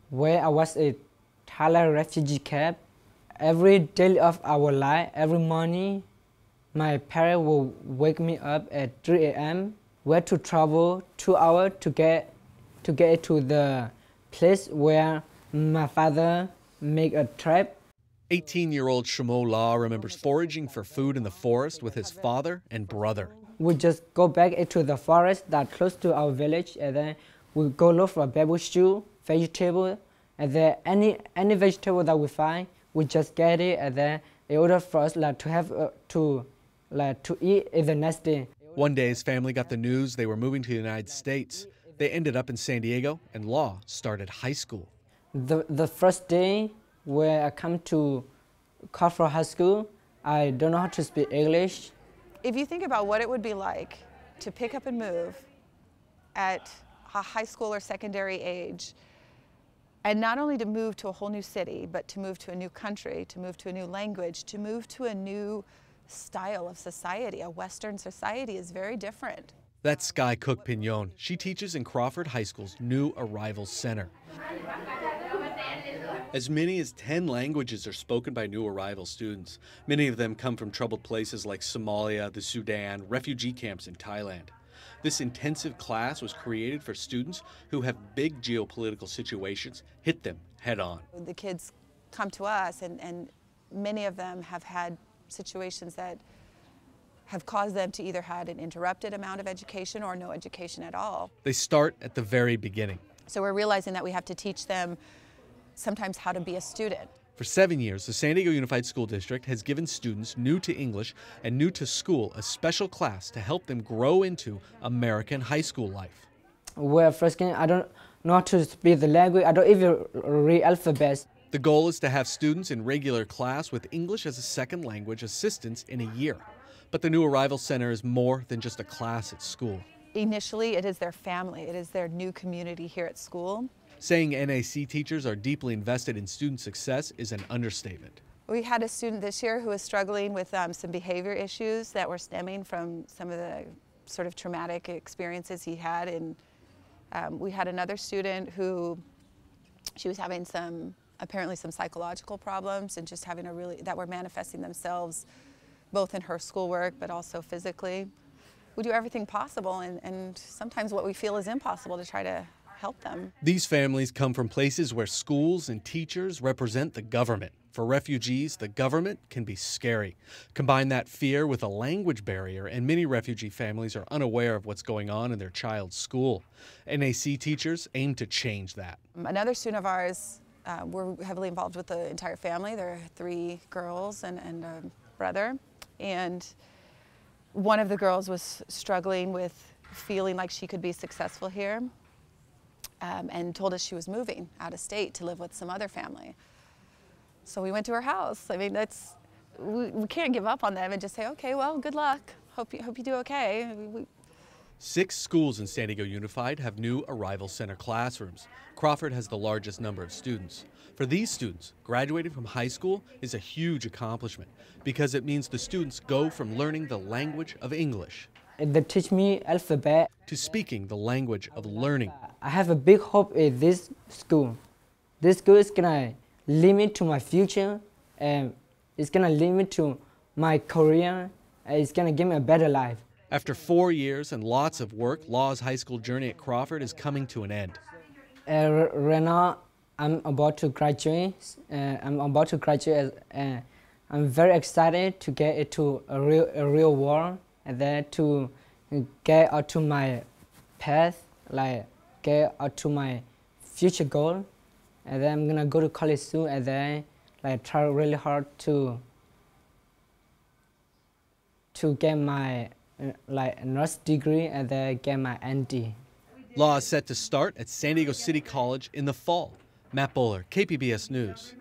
where I was a Thailand refugee camp. Every day of our life, every morning, my parents will wake me up at 3 a.m. where to travel 2 hours to get to the place where my father make a trap. 18-year-old Shamo La remembers foraging for food in the forest with his father and brother. We just go back into the forest that close to our village, and then we go look for bamboo shoot, vegetable, and then any vegetable that we find, we just get it, and then in order for us to have to eat in the next day. One day his family got the news they were moving to the United States. They ended up in San Diego, and La started high school. The first day when I come to Crawford High School, I don't know how to speak English. If you think about what it would be like to pick up and move at a high school or secondary age, and not only to move to a whole new city, but to move to a new country, to move to a new language, to move to a new style of society. A Western society is very different. That's Sky Cook Pignon. She teaches in Crawford High School's New Arrivals Center. As many as 10 languages are spoken by new arrival students. Many of them come from troubled places like Somalia, the Sudan, refugee camps in Thailand. This intensive class was created for students who have big geopolitical situations hit them head on. The kids come to us, and many of them have had situations that have caused them to either had an interrupted amount of education or no education at all. They start at the very beginning. So we're realizing that we have to teach them sometimes how to be a student. For 7 years, the San Diego Unified School District has given students new to English and new to school a special class to help them grow into American high school life. Well, first thing, I don't know how to speak the language. I don't even read alphabets. The goal is to have students in regular class with English as a second language assistance in a year. But the New Arrival Center is more than just a class at school. Initially, it is their family. It is their new community here at school. Saying NAC teachers are deeply invested in student success is an understatement. We had a student this year who was struggling with some behavior issues that were stemming from some of the sort of traumatic experiences he had. And we had another student who, she was having apparently some psychological problems and just having that were manifesting themselves both in her schoolwork but also physically. We do everything possible and sometimes what we feel is impossible to try to help them. These families come from places where schools and teachers represent the government. For refugees, the government can be scary. Combine that fear with a language barrier, and many refugee families are unaware of what's going on in their child's school. NAC teachers aim to change that. Another student of ours, we're heavily involved with the entire family. There are 3 girls and a brother. And one of the girls was struggling with feeling like she could be successful here. And told us she was moving out of state to live with some other family. So we went to her house. I mean, we can't give up on them and just say, okay, well, good luck. Hope you do okay. 6 schools in San Diego Unified have New Arrival Center classrooms. Crawford has the largest number of students. For these students, graduating from high school is a huge accomplishment because it means the students go from learning the language of English They teach me alphabet to speaking the language of learning. I have a big hope in this school. This school is gonna lead me to my future, and it's gonna lead me to my career, and it's gonna give me a better life. After 4 years and lots of work, Law's high school journey at Crawford is coming to an end. Right now, I'm about to graduate. And I'm very excited to get into a real world, and then to get out to my path, get out to my future goal. And then I'm gonna go to college soon, and then try really hard to get my nurse degree, and then get my ND. Law is set to start at San Diego City College in the fall. Matt Bowler, KPBS News.